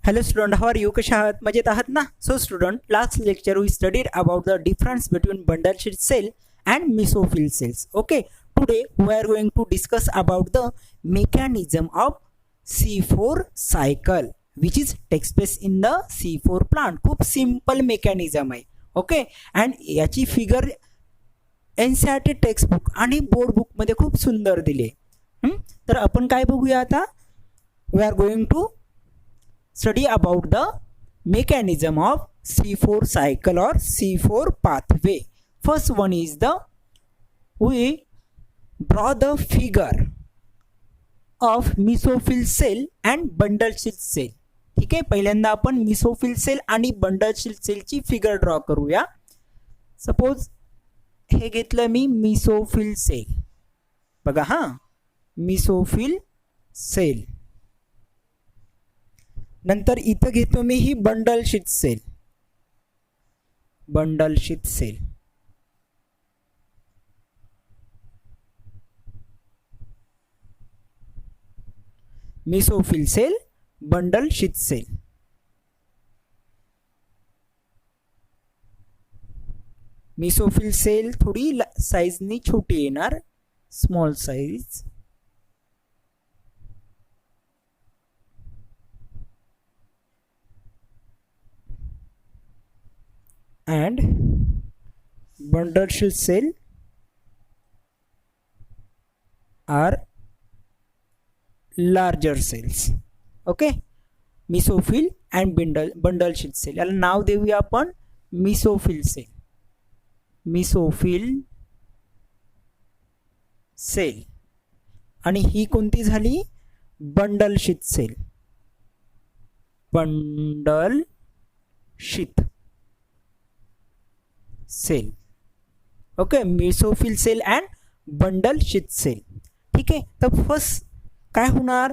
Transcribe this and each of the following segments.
Hello student, how are you? कशा आहात? मजेत आहात ना? So student, last lecture we studied about the difference between bundle sheet cell and mesophyll cells. Okay, today we are going to discuss about the mechanism of C4 cycle which is takes place in the C4 plant. खूप simple mechanism आहे. Okay, and याची figure NCERT textbook आणि board book मध्ये खूप सुंदर दिले. तर आपण काय बघूया आता? We are going to study about the mechanism of C4 cycle or C4 pathway. First one is we draw the figure of mesophyll cell and bundle sheath cell. ठीक आहे, पहिल्यांदा आपण mesophyll cell आणि bundle sheath cell ची figure draw करूया. Suppose हे घेतलं मी mesophyll cell, बघा हा mesophyll cell. नंतर इथं घेतो मी ही bundle sheath cell, bundle sheath cell. Mesophyll cell, bundle sheath cell. Mesophyll cell थोडी साइजनी छोटी येणार, small size. And bundle sheath cell are larger cells. Okay, mesophyll and bundle sheath cell. याला नाव देऊया आपण mesophyll cell, mesophyll cell. आणि ही कोणती झाली? Bundle sheath cell, bundle sheath cell. Okay, mesophyll cell and bundle sheath cell. ठीक आहे, तर फर्स्ट काय होणार?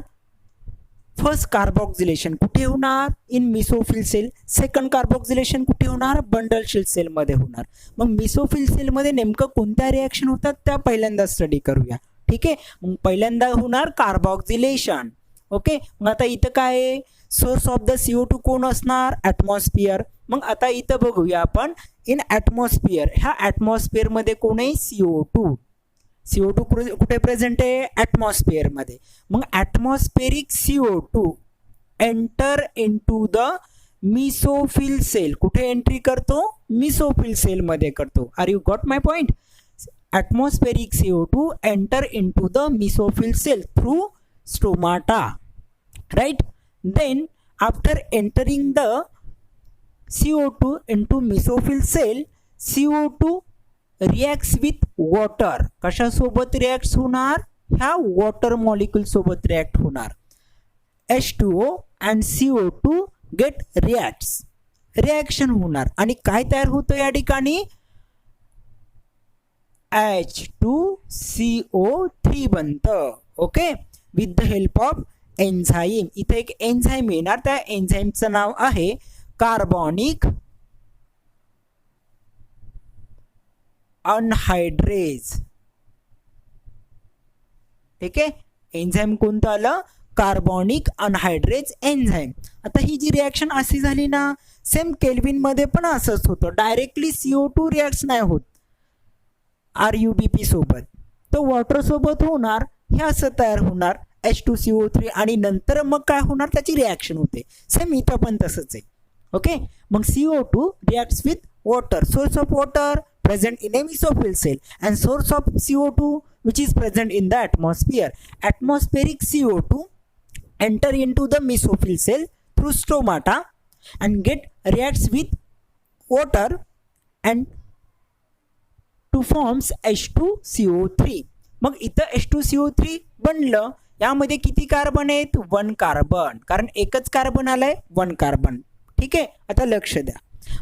फर्स्ट कार्बोक्सिलेशन कुठे होणार? In mesophyll cell. Second carboxylation कुठे होणार? बंडल शीथ सेल मध्ये होणार. मग मेसोफिल सेल मध्ये नेमकं कोणत्या रिएक्शन होतात त्या पहिल्यांदा स्टडी करूया. ठीक आहे, मग पहिल्यांदा होणार कार्बोक्सिलेशन. ओके, मग आता इथं काय आहे? सोर्स ऑफ द CO2 कोण असणार? ॲटमॉस्फिअर. मग आता इथं बघूया आपण इन ॲटमॉस्फिअर. ह्या ॲटमॉस्फिअर मध्ये कोण आहे? CO2. CO2 कुठे प्रेझेंट आहे? ॲटमॉस्फिअर मध्ये. मग atmospheric CO2 enter into the mesophyll cell. कुठे एंट्री करतो? मेसोफिल सेल मध्ये करतो. Are you got my point? Atmospheric CO2 enter into the mesophyll cell through stomata, right? Then after entering the CO2 into mesophyll cell, CO2 reacts with water. कशा सोबत react होणार? ह्या water molecule सोबत react होणार. H2O and CO2 get reacts, reaction होणार आणि काय तयार होतं या ठिकाणी? H2CO3 बनतं. Okay, with the help of enzyme. इथे एक एन्झाईम येणार, त्या एन्झाईमचं नाव आहे कार्बोनिक अनहायड्रेज. ठीक आहे, एन्झाईम कोणतं आलं? Carbonic anhydrase enzyme. आता ही जी रिएक्शन अशी झाली ना, सेम केल्विन मध्ये पण असंच होतं. डायरेक्टली CO2 रिएक्ट नाही होत RuBP सोबत, तो वॉटर सोबत होणार. हे असं तयार होणार H2CO3 आणि नंतर मग काय होणार? त्याची रिएक्शन होते. सेम इथं पण तसंच आहे. ओके, मग CO2 reacts with water. Source of water present in a mesophyll cell and source of CO2 which is present in the atmosphere. Atmospheric CO2 enter into the mesophyll cell through stomata and get reacts with water and to forms H2CO3. मग इथं H2CO3 बनलं. यामध्ये किती carbon आहेत? 1 carbon, कारण एकच carbon आलाय, 1 carbon. ठीक आहे, आता लक्ष द्या.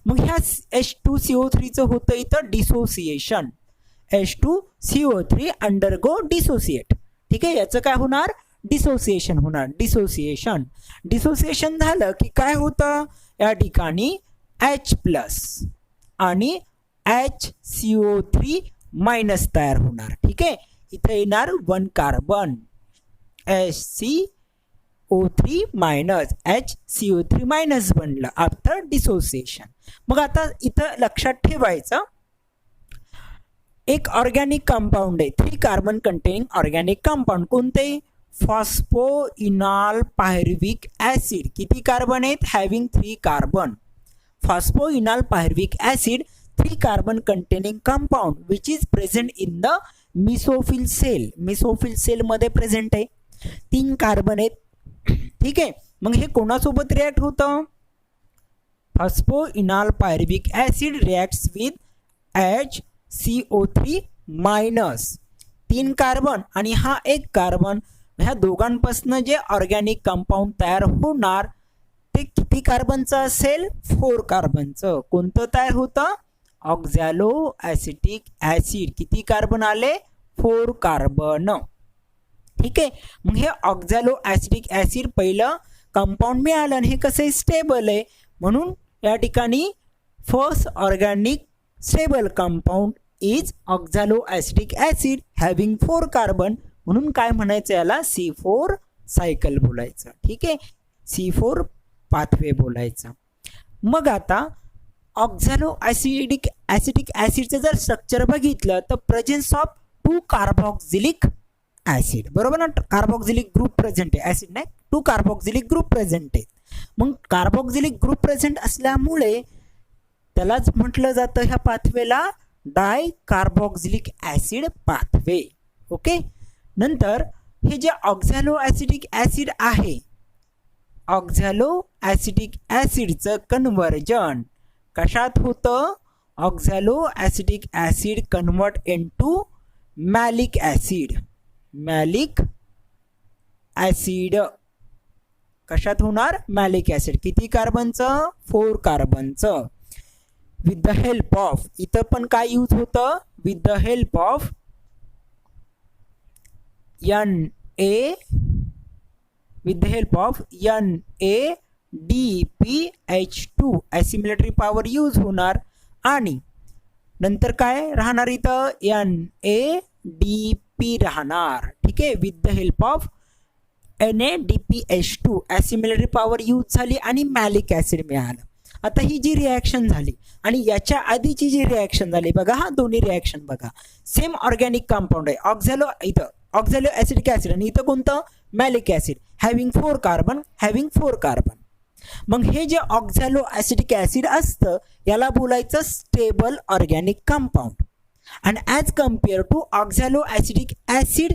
मग ह्या H2CO3 चं होतं इथं डिसोसिएशन. H2CO3 undergo dissociate. ठीक आहे, याचं काय होणार? डिसोसिएशन होणार. डिसोसिएशन डिसोसिएशन झालं की काय होतं? या ठिकाणी H+ आणि HCO3- तयार होणार. ठीक आहे, इथे येणार 1 carbon HCO HCO3 minus HCO3 minus बनलं आफ्टर डिसोसिएशन. मग आता इथं लक्षात ठेवायचं, एक ऑर्गॅनिक कंपाऊंड आहे, 3 कार्बन कंटेनिंग ऑर्गॅनिक कंपाऊंड. कोणते? Phosphoenol pyruvic acid. किती कार्बन आहेत? Having 3 carbon. Phosphoenol pyruvic acid 3 carbon containing compound which is present in the mesophyll cell. Mesophyll cell मध्ये प्रेझेंट आहे, 3 कार्बन आहेत. ठीक आहे. मग हे कोणासोबत रिॲक्ट होतं? Phosphoenol pyruvic acid reacts with HCO3 minus, 3 carbon आणि हा 1 कार्बन. ह्या दोघांपासून जे ऑर्गॅनिक कंपाऊंड तयार होणार ते किती कार्बनचं असेल? 4 कार्बनचं. कोणतं तयार होतं? Oxaloacetic acid. किती कार्बन आले? 4 कार्बन. ठीक आहे. मग हे ऑक्झॅलो ॲसिटिक ॲसिड पहिलं कंपाऊंड मिळालं आणि हे कसं स्टेबल आहे, म्हणून या ठिकाणी first organic stable compound is oxaloacetic acid having 4 carbon. म्हणून काय म्हणायचं याला? C4 सायकल बोलायचं. ठीक आहे, C4 पाथवे बोलायचं. मग आता ऑक्झॅलो ॲसिटिक ॲसिडचं जर स्ट्रक्चर बघितलं तर प्रेझेन्स ऑफ 2 कार्बॉक्झिलिक ॲसिड. बरोबर ना? कार्बॉक्झिलिक ग्रुप प्रेझेंट आहे, ॲसिड नाही, 2 कार्बॉक्झिलिक ग्रुप प्रेझेंट आहे. मग कार्बॉक्झिलिक ग्रुप प्रेझेंट असल्यामुळे त्यालाच म्हटलं जातं ह्या पाथवेला डाय कार्बॉक्झिलिक ॲसिड पाथवे. ओके. नंतर हे जे ऑक्झॅलो ॲसिटिक ॲसिड आहे, ऑक्झॅलो ॲसिटिक ॲसिडचं कन्व्हर्जन कशात होतं? Oxaloacetic acid convert into malic acid. Malic acid कशात होणार? Malic acid. किती कार्बनचं? 4 कार्बनचं. विथ द हेल्प ऑफ, इथं पण काय यूज होतं? With the help of with the help of NADPH2 assimilatory power use होणार. आणि नंतर काय राहणार इथं? NADP राहणार. ठीक आहे. With the help of NADPH2 assimilatory power use झाली आणि मॅलिक ॲसिड मिळालं. आता ही जी रिॲक्शन झाली आणि याच्या आधीची जी रिॲक्शन झाली बघा, हा दोन्ही रिॲक्शन बघा, सेम ऑर्गॅनिक कंपाऊंड आहे. ऑक्झॅलो, इथं ऑक्झॅलो ॲसिटिक ॲसिड आणि इथं कोणतं? Malic acid having 4 carbon, having 4 carbon. मग हे जे ऑक्झॅलो ॲसिटिक ॲसिड असतं याला बोलायचं stable organic compound. And as compare to oxaloacetic acid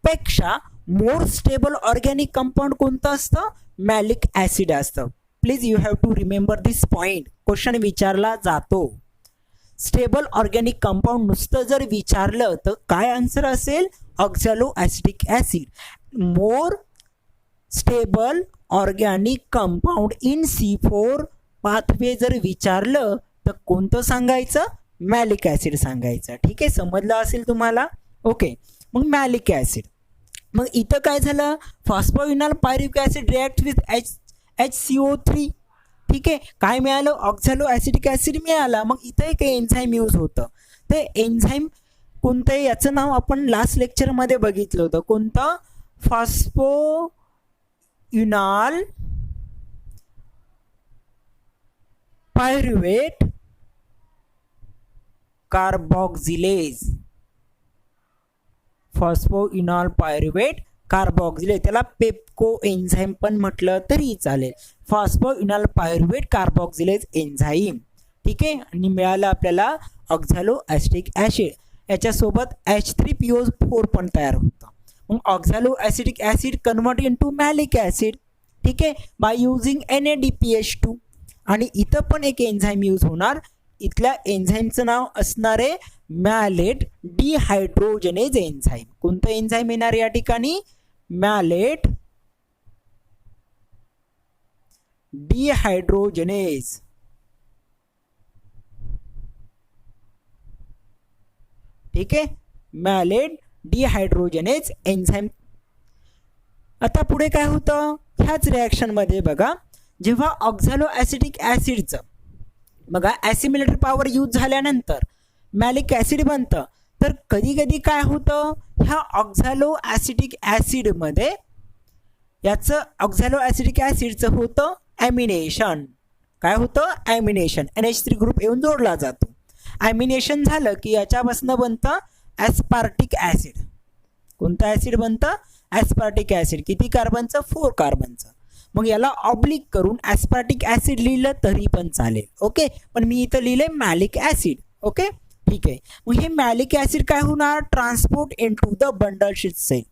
पेक्षा मोर स्टेबल ऑर्गॅनिक कंपाऊंड कोणतं असतं? मॅलिक ॲसिड असतं. Please you have to remember this point. Question विचारला जातो. स्टेबल ऑर्गॅनिक कंपाऊंड नुसतं जर विचारलं तर काय आन्सर असेल? Oxaloacetic acid. More stable organic compound in C4 pathway जर विचारलं तर कोणतं सांगायचं? मॅलिक ॲसिड सांगायचं. ठीक आहे, समजलं असेल तुम्हाला. ओके. मग मॅलिक ॲसिड. मग इथं काय झालं? Phosphoenol pyruvic acid react with HCO3. ठीक आहे. काय मिळालं? ऑक्झॅलो ॲसिटिक ॲसिड मिळाला. मग इथं एक एन्झाईम यूज होतं. ते एन्झाईम कोणतं आहे याचं नाव आपण लास्ट लेक्चरमध्ये बघितलं होतं. कोणतं? Phosphoenol pyruvate कार्बॉक्झिलेज. फॉस्फोइनॉल पायरुव्हेट कार्बॉक्झिलेज, त्याला पेप्को एन्झाईम पण म्हटलं तरी चालेल. Phosphoenol pyruvate carboxylase enzyme. ठीक आहे. आणि मिळालं आपल्याला ऑक्झॅलो ॲसिटिक ॲसिड. याच्यासोबत H3PO4 पण तयार होतं. मग oxaloacetic acid convert into malic acid. ठीक आहे, बाय युझिंग NADPH2. आणि इथं पण एक एन्झाईम यूज होणार. इथल्या एन्झाईमचं नाव असणार आहे मॅलेट डिहायड्रोजनेज एन्झाईम. कोणतं एन्झाईम येणार या ठिकाणी? Malate dehydrogenase. ठीक आहे, मॅलेट डिहायड्रोजनेज एन्झाईम. आता पुढे काय होतं? ह्याच रिॲक्शन मध्ये बघा, जेव्हा ऑक्झॅलो ॲसिटिक ॲसिडचं बघा ॲसिमिलेटरी पॉवर यूज झाल्यानंतर मॅलिक ॲसिड बनतं, तर कधी कधी काय होतं? ह्या ऑक्झॅलो ॲसिटिक ॲसिडमध्ये याचं ऑक्झॅलो ॲसिडिक ॲसिडचं होतं ॲमिनेशन. काय होतं? ॲमिनेशन. NH3 ग्रुप येऊन जोडला जातो. ॲमिनेशन झालं की याच्यापासून बनतं ॲस्पार्टिक ॲसिड. कोणतं ॲसिड बनतं? ॲस्पार्टिक ॲसिड. किती कार्बनचं? 4 कार्बनचं. मग याला ऑब्लिक करून ॲस्पार्टिक ॲसिड लिहिलं तरी पण चालेल. ओके, पण मी इथं लिहिलंय मॅलिक ॲसिड. ओके, ठीक आहे. मग हे मॅलिक ॲसिड काय होणार? Transport into the bundle sheath cell.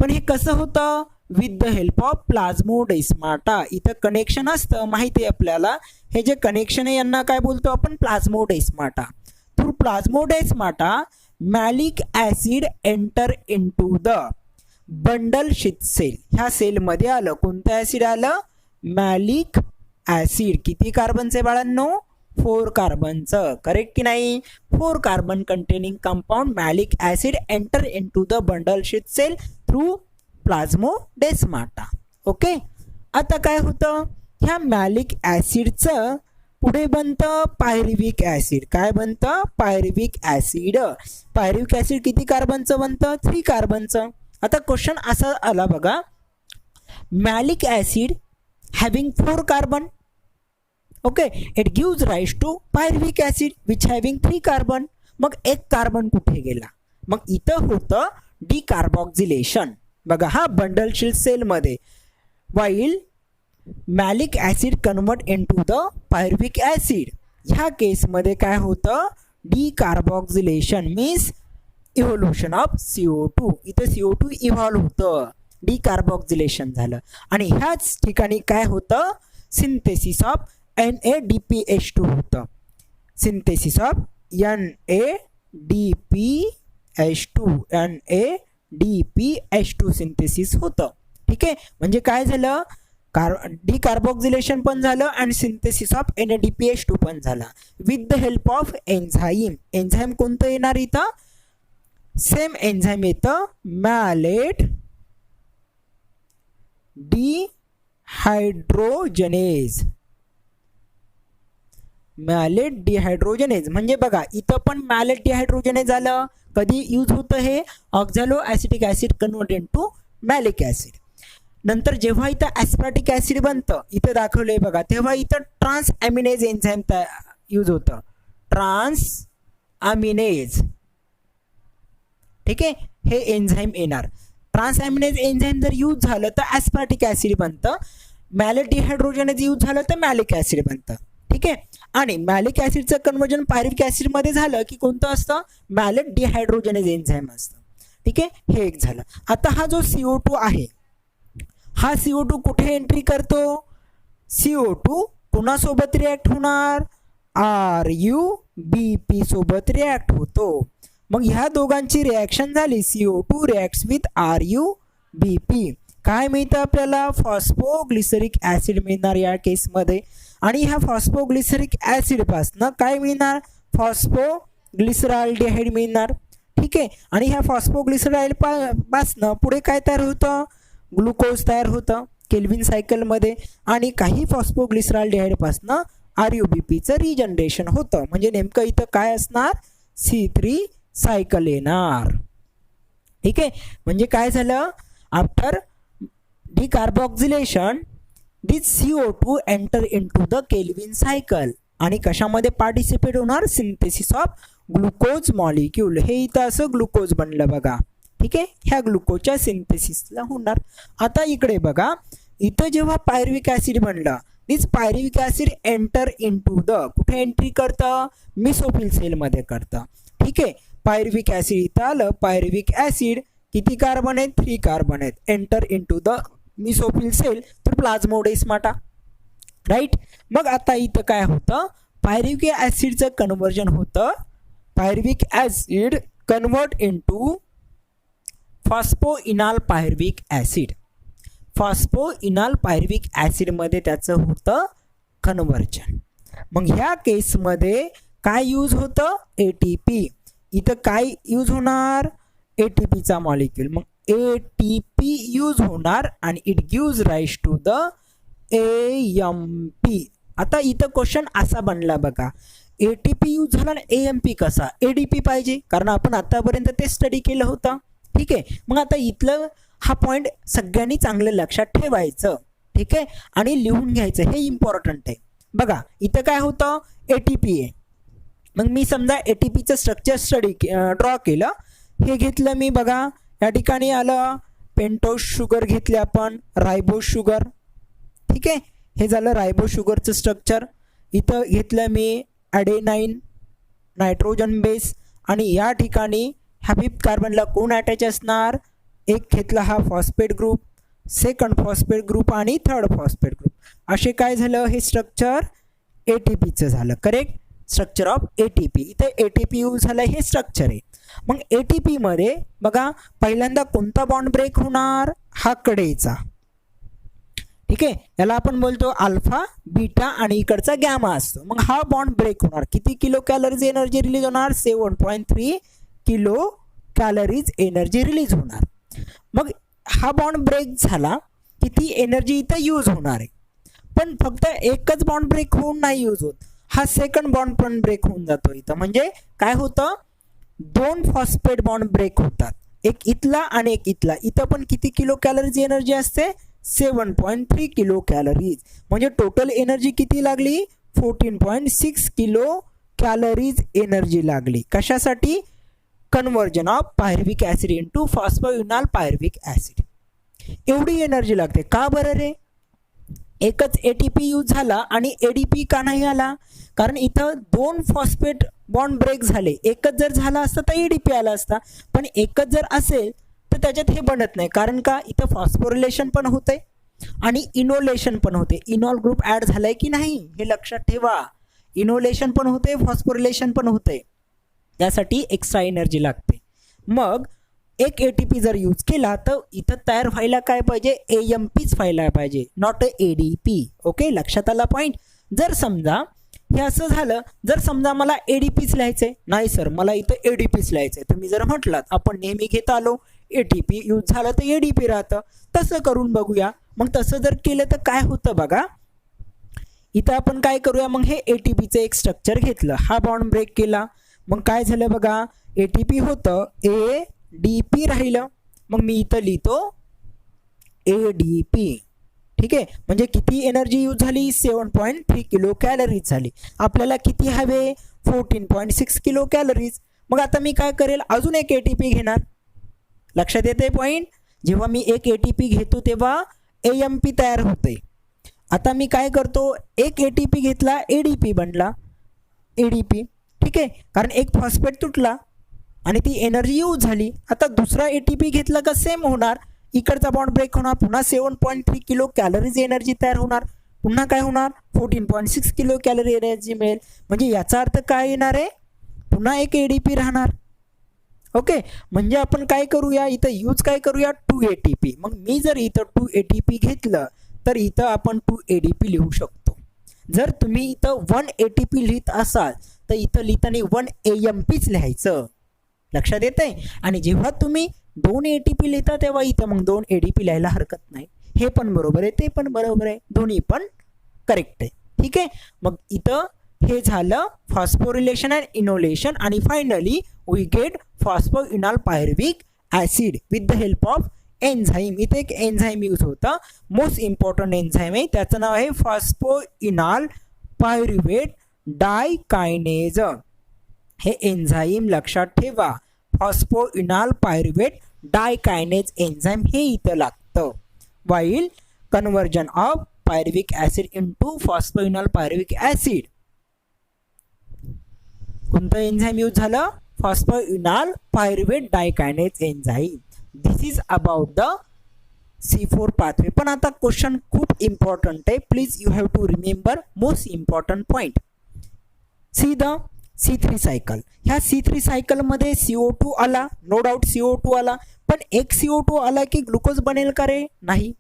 पण हे कसं होतं? With the help of plasmodesmata. इथं कनेक्शन असतं, माहिती आहे आपल्याला. हे जे कनेक्शन आहे यांना काय बोलतो आपण? Plasmodesmata. Through plasmodesmata malic acid enter into the bundle sheath cell. ह्या सेलमध्ये आलं. कोणतं ॲसिड आलं? Malic acid. किती कार्बनचे बाळांनो? 4 कार्बनचं. करेक्ट की नाही? 4 carbon containing compound malic acid enter into the bundle sheath cell through plasmodesmata. Okay, आता काय होतं? ह्या मॅलिक ॲसिडचं पुढे बनतं पायरुव्हिक ॲसिड. काय बनतं? पायरुव्हिक ॲसिड. पायरुव्हिक ॲसिड किती कार्बनचं बनतं? 3 कार्बनचं. आता क्वेश्चन असा आला बघा, malic acid having 4 carbon. Okay, it gives rise to pyruvic acid which having 3 carbon. मग 1 कार्बन कुठे गेला? मग इथं होतं डिकार्बॉक्झिलेशन. बघा, हा बंडल शीथ सेलमध्ये while malic acid convert into the pyruvic acid. ह्या केसमध्ये काय होतं? Decarboxylation means evolution of CO2. इथं CO2 इव्हॉल्व होतं, डिकार्बॉक्झिलेशन झालं. आणि ह्याच ठिकाणी काय होतं? सिंथेसिस ऑफ NADPH2 होतं. सिंथेसिस ऑफ NADPH2 सिंथेसिस होतं. ठीक आहे, म्हणजे काय झालं? डिकार्बॉक्झिलेशन पण झालं आणि सिंथेसिस ऑफ NADPH2 पण झाला with the help of enzyme. Enzyme कोणतं येणार इथं? सेम एन्झाईम येतं, मॅलेट डिहायड्रोजनेज. मॅलेट डिहायड्रोजनेज म्हणजे बघा, इथं पण मॅलेट डिहायड्रोजनेज आलं. कधी यूज होतं हे? Oxaloacetic acid convert into malic acid. नंतर जेव्हा इथं ॲस्पार्टिक ॲसिड बनतं, इथं दाखवलंय बघा, तेव्हा इथं ट्रान्स ॲमिनेज एन्झाईम यूज होतं. ट्रान्स ॲमिनेज. ठीक आहे, हे एन्झाईम येणार. ट्रान्स ॲमिनेज एन्झाईम जर यूज झालं तर ॲस्पार्टिक ॲसिड बनतं. मॅलेट डिहायड्रोजनेज यूज झालं तर मॅलिक ॲसिड बनतं. ठीक आहे, आणि मॅलिक ॲसिडचं कन्वर्जन पायरुव्हिक ॲसिडमध्ये झालं की कोणतं असतं? मॅलेट डिहायड्रोजनेज एन्झाईम असतं. ठीक आहे, हे एक झालं. आता हा जो CO2 आहे, हा CO2 कुठे एंट्री करतो? CO2 कुणासोबत रिॲक्ट होणार? RuBP सोबत रिॲक्ट होतो. मग ह्या दोघांची रिॲक्शन झाली, CO2 रिॲक्ट्स विथ RuBP. काय मिळतं आपल्याला? फॉस्फोग्लिसरिक ॲसिड मिळणार या केसमध्ये. आणि ह्या फॉस्फोग्लिसरिक ॲसिड पासनं काय मिळणार? फॉस्फोग्लिसरॉल्डिहाइड मिळणार. ठीक आहे, आणि ह्या फॉस्फोग्लिसरॉइड पासनं पुढे काय तयार होतं? ग्लुकोज तयार होतं केल्विन सायकलमध्ये. आणि काही फॉस्फोग्लिसरॉल्डिहाइड पासनं RuBPचं रिजनरेशन होतं. म्हणजे नेमकं इथं काय असणार? C3 सायकल येणार. ठीक आहे, म्हणजे काय झालं? After decarboxylation this CO2 enter into the Calvin cycle. आणि कशामध्ये पार्टिसिपेट होणार? Synthesis of glucose molecule. हे इथं असं ग्लुकोज बनलं बघा. ठीक आहे, ह्या ग्लुकोजच्या सिंथेसिसला होणार. आता इकडे बघा, इथं जेव्हा पायरुव्हिक ॲसिड बनलं, दिस पायरुव्हिक ॲसिड एंटर इनटू द, कुठे एंट्री करतं? मेसोफिल सेलमध्ये करतं. ठीक आहे, पायरुव्हिक ॲसिड इथं आलं. पायरुव्हिक ॲसिड किती कार्बन आहेत? 3 कार्बन आहेत. Enter into the mesophyll cell through plasmodesmata. Right. मग आता इथं काय होतं? पायरुव्हिक ॲसिडचं कन्वर्जन होतं. Pyruvic acid convert into phosphoenol pyruvic ॲसिड. फॉस्फोइनाल पायरुव्हिक ॲसिडमध्ये त्याचं होतं कन्वर्जन. मग ह्या केसमध्ये काय यूज होतं? ATP. इथं काय यूज होणार? ATPचा मॉलिक्यूल. मग ATP यूज होणार आणि it gives rise to the AMP. आता इथं क्वेश्चन असा बनला बघा, ATP यूज झाला ना, AMP कसा? ADP पाहिजे, कारण आपण आतापर्यंत ते स्टडी केलं होतं. ठीक आहे, मग आता इथलं हा पॉइंट सगळ्यांनी चांगलं लक्षात ठेवायचं, ठीक आहे, आणि लिहून घ्यायचं, हे इम्पॉर्टंट आहे. बघा इथं काय होतं, एटीपी आहे. मग मी समजा एटीपीचं स्ट्रक्चर ड्रॉ केलं. हे घेतलं मी, बघा या ठिकाणी आलं पेंटोज शुगर घेतले आपण, रायबोज शुगर, ठीक आहे, हे झालं रायबोज शुगरचं स्ट्रक्चर. इथं घेतलं मी ॲडेनाईन, नायट्रोजन बेस, आणि या ठिकाणी ह्या 5th कार्बनला कोण अटॅच असणार, एक घेतला हा phosphate group, second phosphate group आणि थर्ड फॉस्फेट ग्रुप. असे काय झालं, हे स्ट्रक्चर एटीपीचं झालं. Correct, structure of ATP. इथे एटीपी यूज झालं, हे स्ट्रक्चर आहे. मग एटीपी मध्ये बघा पहिल्यांदा कोणता बॉन्ड ब्रेक होणार, हा कडेचा, ठीक आहे, याला आपण बोलतो अल्फा, बीटा आणि इकडचा गॅमा असतो. मग हा बॉन्ड ब्रेक होणार, किती किलो कॅलरीज एनर्जी रिलीज होणार, 7.3 किलो कॅलरीज एनर्जी रिलीज होणार. मग हा बॉन्ड ब्रेक झाला की ती एनर्जी इथं यूज होणार आहे. पण फक्त एकच बॉन्ड ब्रेक होऊन नाही यूज होत, हा सेकंड बॉन्ड पण ब्रेक होऊन जातो इथं. म्हणजे काय होतं, 2 फॉस्फेट बॉन्ड ब्रेक होतात, एक इथला आणि एक इथला. इथं पण किती किलो कॅलरीज एनर्जी असते, 7.3 किलो कॅलरीज. म्हणजे टोटल एनर्जी किती लागली, 14.6 किलो कॅलरीज एनर्जी लागली. कशासाठी, conversion of pyruvic acid into phosphoenol pyruvic acid. एवढी एनर्जी लागते. का बरं रे, एकच एटीपी यूज झाला आणि एडीपी का नाही आला, कारण इथं 2 फॉस्फेट बॉन्ड ब्रेक झाले. एकच जर झाला असता तर एडीपी आला असता, पण एकच जर असेल तर त्याच्यात हे बनत नाही. कारण का, इथं फॉस्फोरिलेशन पण होते आणि इनोलेशन पण होते. इनॉल ग्रुप ऍड झालाय की नाही हे लक्षात ठेवा. इनोलेशन पण होते, फॉस्फोरिलेशन पण होते, त्यासाठी एक्स्ट्रा एनर्जी लागते. मग एक एटीपी जर यूज केला तर इथं तयार व्हायला काय पाहिजे, एएमपीच व्हायला पाहिजे, नॉट एडीपी. ओके, लक्षात आला पॉईंट. जर समजा हे असं झालं, जर समजा मला एडीपीच लिहायचंय, नाही सर मला इथं एडीपीच लिहायचंय, तुम्ही जर म्हटलात आपण नेहमी घेत आलो एटीपी यूज झालं तर एडीपी राहतं, तसं करून बघूया. मग तसं जर केलं तर काय होतं बघा, इथं आपण काय करूया, मग हे एटीपीचं एक स्ट्रक्चर घेतलं, हा बॉन्ड ब्रेक केला, मग काय झालं बघा, एटीपी होतं एडीपी राहिलं. मग मी इथं लिहितो एडीपी, ठीक आहे. म्हणजे किती एनर्जी यूज झाली, 7.3 किलो कॅलरीज झाली. आपल्याला किती हवे, 14.6 किलो कॅलरीज. मग आता मी काय करेल, अजून एक एटीपी घेणार. लक्षात येते पॉईंट, जेव्हा मी एक एटीपी घेतो तेव्हा एएमपी तयार होते. आता मी काय करतो, एक एटीपी घेतला, एडीपी बनला, एडीपी, ठीक आहे, कारण एक फॉस्फेट तुटला आणि ती एनर्जी यूज झाली. आता दुसरा एटीपी घेतला का सेम होणार, इकडचा बॉन्ड ब्रेक होणार, पुन्हा 7.3 किलो कॅलरीज एनर्जी तयार होणार, पुन्हा काय होणार, 14.6 किलो कॅलरी एनर्जी मिळेल. म्हणजे याचा अर्थ काय येणार आहे, पुन्हा एक एडीपी राहणार. ओके, म्हणजे आपण काय करूया, इथं यूज काय करूया, 2 एटीपी. मग मी जर इथं 2 एटीपी घेतलं तर इथं आपण 2 एडीपी लिहू शकतो. जर तुम्ही इथं 1 एटीपी लिहित असाल तर इथं लिहिताना 1 एएमपीच लिहायचं. लक्षात येतंय. आणि जेव्हा तुम्ही 2 एटीपी लिहिता तेव्हा इथं मग 2 एडीपी लिहायला हरकत नाही. हे पण बरोबर आहे, ते पण बरोबर आहे, दोन्ही पण करेक्ट आहे, ठीक आहे. मग इथं हे झालं फॉस्फोरिलेशन अँड इनोलेशन, आणि finally we get phosphoenol pyruvic acid with the help of enzyme. इथे एक एन्झाईम यूज होता, मोस्ट इम्पॉर्टंट एन्झाईम आहे, त्याचं नाव आहे फॉस्फोइनॉल पायरुव्हेट डायकायनेज. हे एन्झाईम लक्षात ठेवा, फॉस्फोइनॉल पायरुव्हेट डायकायनेज एन्झाईम हे इथं लागतं. While conversion of pyruvic acid into phosphoenol pyruvic acid, कोणतं एन्झाईम यूज झालं, phosphoenol pyruvate dikinase enzyme. This is about the C4 pathway. पण आता क्वेश्चन खूप इम्पॉर्टंट आहे, please you have to remember most important point. See the C3 cycle. ह्या C3 सायकलमध्ये CO2 आला, no doubt CO2 आला, पण एक CO2 आला की ग्लुकोज बनेल का रे, नाही.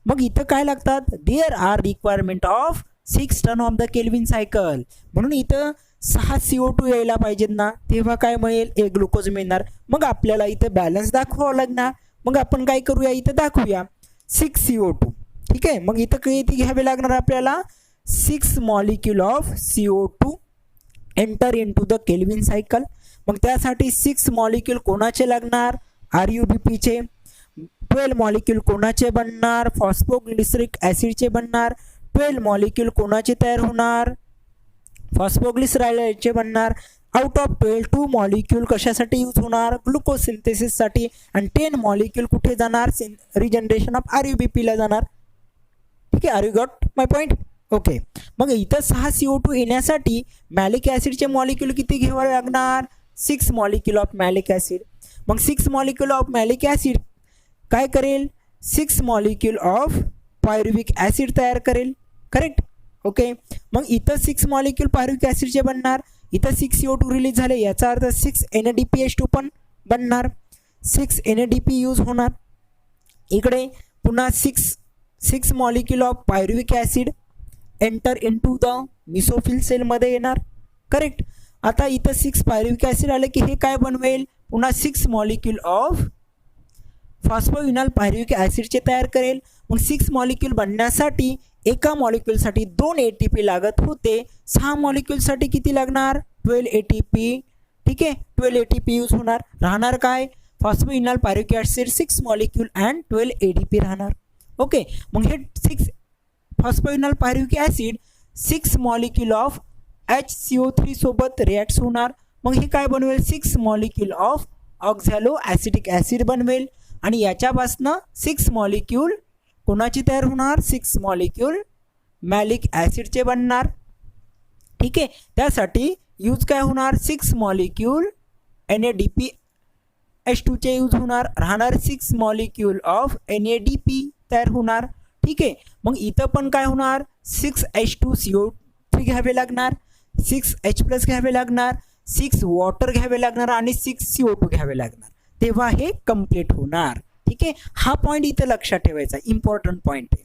मग इथं काय लागतात, there are requirement of 6 turn of the Calvin cycle. म्हणून इथं 6 CO2 यायला पाहिजेत ना, तेव्हा काय मिळेल, एक ग्लुकोज मिळणार. मग आपल्याला इथं बॅलन्स दाखवावं लागणार. मग आपण काय करूया, इथं दाखवूया 6 CO2, ठीक आहे. मग इथं किती घ्यावे लागणार आपल्याला, 6 molecule of CO2 enter into the Calvin cycle. मग त्यासाठी 6 मॉलिक्यूल कोणाचे लागणार, RUBP चे. 12 मॉलिक्यूल कोणाचे बनणार, फॉस्फोग्लिसरिक ॲसिडचे बनणार. 12 मॉलिक्यूल कोणाचे तयार होणार, फॉस्फोग्लिसराइडचे बनणार. आउट ऑफ 12 2 मॉलिक्यूल कशासाठी यूज होणार, ग्लुकोसिंथेसिससाठी. आणि 10 मॉलिक्यूल कुठे जाणार, रिजनरेशन ऑफ RUBP ला जाणार. ठीक आहे, are you got my point. Okay, मग इथं 6 CO2 येण्यासाठी मॅलिक ॲसिडचे मॉलिक्यूल किती घ्यावे लागणार, 6 मॉलिक्यूल ऑफ मॅलिक ॲसिड. मग 6 मॉलिक्यूल ऑफ मॅलिक ॲसिड काय करेल, 6 मॉलिक्यूल ऑफ पायरुविक ॲसिड तयार करेल. करेक्ट. ओके, मग इथं 6 मॉलिक्यूल पायरुविक ॲसिडचे बनणार. इथं 6 CO2 रिलीज झाले, याचा अर्थ 6 NADPH2 पण बनणार. 6 NADP यूज होणार. इकडे पुन्हा 6 molecule of pyruvic acid enter into the mesophyll सेलमध्ये येणार. करेक्ट. आता इथं 6 पायरुविक ॲसिड आले की हे काय बनवेल, पुन्हा 6 मॉलिक्यूल ऑफ फॉस्फोइनॉल पायरुविक ॲसिडचे तयार करेल. मग 6 मॉलिक्यूल बनण्यासाठी एका मॉलिक्यूलसाठी 2 ATP लागत होते. 6 मॉलिक्यूलसाठी किती लागणार, 12 ATP. ठीक आहे, 12 ATP यूज होणार. राहणार काय, phosphoenol pyruvic acid 6 molecule and 12 ADP राहणार. ओके, मग हे 6 phosphoenol pyruvic acid 6 molecule of HCO3 सोबत रिॲक्ट होणार. मग हे काय बनवेल, 6 मॉलिक्यूल ऑफ ऑक्झॅलो ॲसिटिक ॲसिड बनवेल. आणि याच्यापासनं 6 मॉलिक्यूल कोणाची तयार होणार, 6 मॉलिक्यूल मॅलिक ॲसिडचे बनणार. ठीक आहे, त्यासाठी यूज काय होणार, 6 मॉलिक्यूल NADPH2 चे यूज होणार. राहणार 6 मॉलिक्यूल ऑफ NADP तयार होणार. ठीक आहे, मग इथं पण काय होणार, 6H2CO3 घ्यावे लागणार, 6H+ घ्यावे लागणार, 6 वॉटर घ्यावे लागणार आणि 6 CO2 घ्यावे लागणार, तेव्हा हे कंप्लीट होणार. ठीक आहे, हा पॉईंट इथं लक्षात ठेवायचा, इम्पॉर्टंट पॉईंट आहे.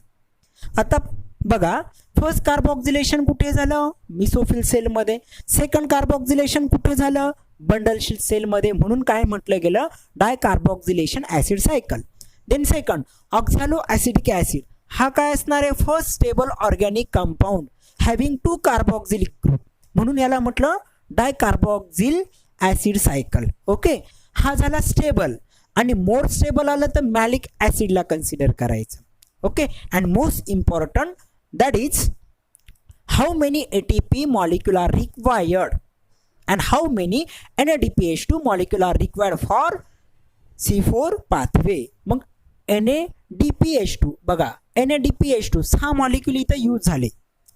आता बघा, फर्स्ट कार्बोक्सिलेशन कुठे झालं, मिसोफिल सेलमध्ये. सेकंड कार्बोक्सिलेशन कुठे झालं, बंडल सेलमध्ये. म्हणून काय म्हटलं गेलं, dicarboxylation acid cycle. Then second oxaloacetic acid, हा काय असणार आहे, first stable organic compound having 2 carboxylic group, म्हणून याला म्हटलं डायकार्बोक्सिल ॲसिड सायकल. ओके, हा झाला स्टेबल. आणि मोर स्टेबल आलं तर मॅलिक ॲसिडला कन्सिडर करायचं. Okay, and most important that is how many ATP molecule are required and how many NADPH2 molecule are required for C4 pathway. मग NADPH2 बघा, NADPH2 6 मॉलिक्यूल इथं यूज झाले,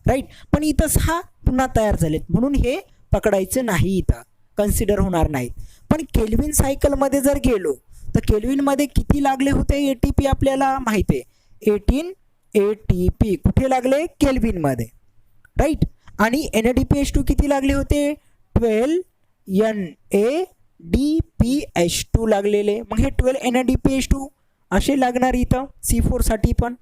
राईट. पण इथं 6 पुन्हा तयार झालेत, म्हणून हे पकडायचं नाही, इथं कन्सिडर होणार नाहीत. पण केल्विन सायकलमध्ये जर गेलो तर केल्विनमध्ये किती लागले होते ATP आपल्याला माहिती आहे, 18 ATP कुठे लागले, केल्विनमध्ये, राईट. आणि NADPH2 किती लागले होते, 12 NADPH2 लागलेले. मग हे 12 NADPH2 असे लागणार इथं C4 साठी पण.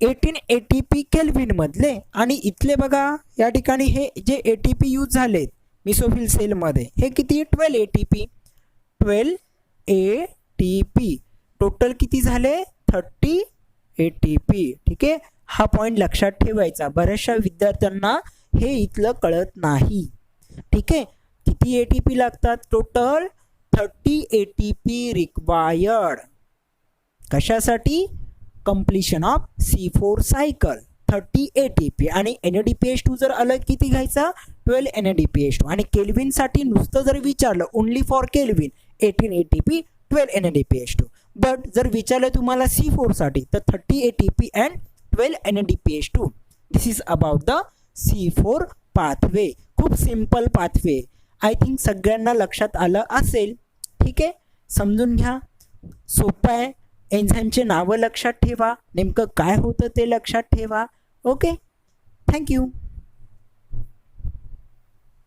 18 ATP केल्विनमधले आणि इथले बघा या ठिकाणी हे जे ATP यूज झालेत मिसोफिल सेलमध्ये, हे किती, 12 ATP. 12 ATP टोटल किती झाले, 30 ATP. ठीक आहे, हा पॉईंट लक्षात ठेवायचा, बऱ्याचशा विद्यार्थ्यांना हे इथलं कळत नाही. ठीक आहे, किती ATP लागतात, टोटल 30 ATP रिक्वायर्ड. कशासाठी, completion of C4 cycle. 30 ATP आणि NADPH2 जर अलग किती घ्यायचा, 12 NADPH2. आणि केल्विनसाठी नुसतं जर विचारलं, only for kelvin 18 ATP 12 NADPH2. But जर विचारलं तुम्हाला C4 साठी तर 30 ATP and 12 NADPH2. This is about the C4 pathway. खूप सिंपल पाथवे, आय थिंक सगळ्यांना लक्षात आलं असेल. ठीक आहे, समजून घ्या, सोपं आहे. एन्झाईमचे नावं लक्षात ठेवा, नेमकं काय होतं ते लक्षात ठेवा. Okay, thank you.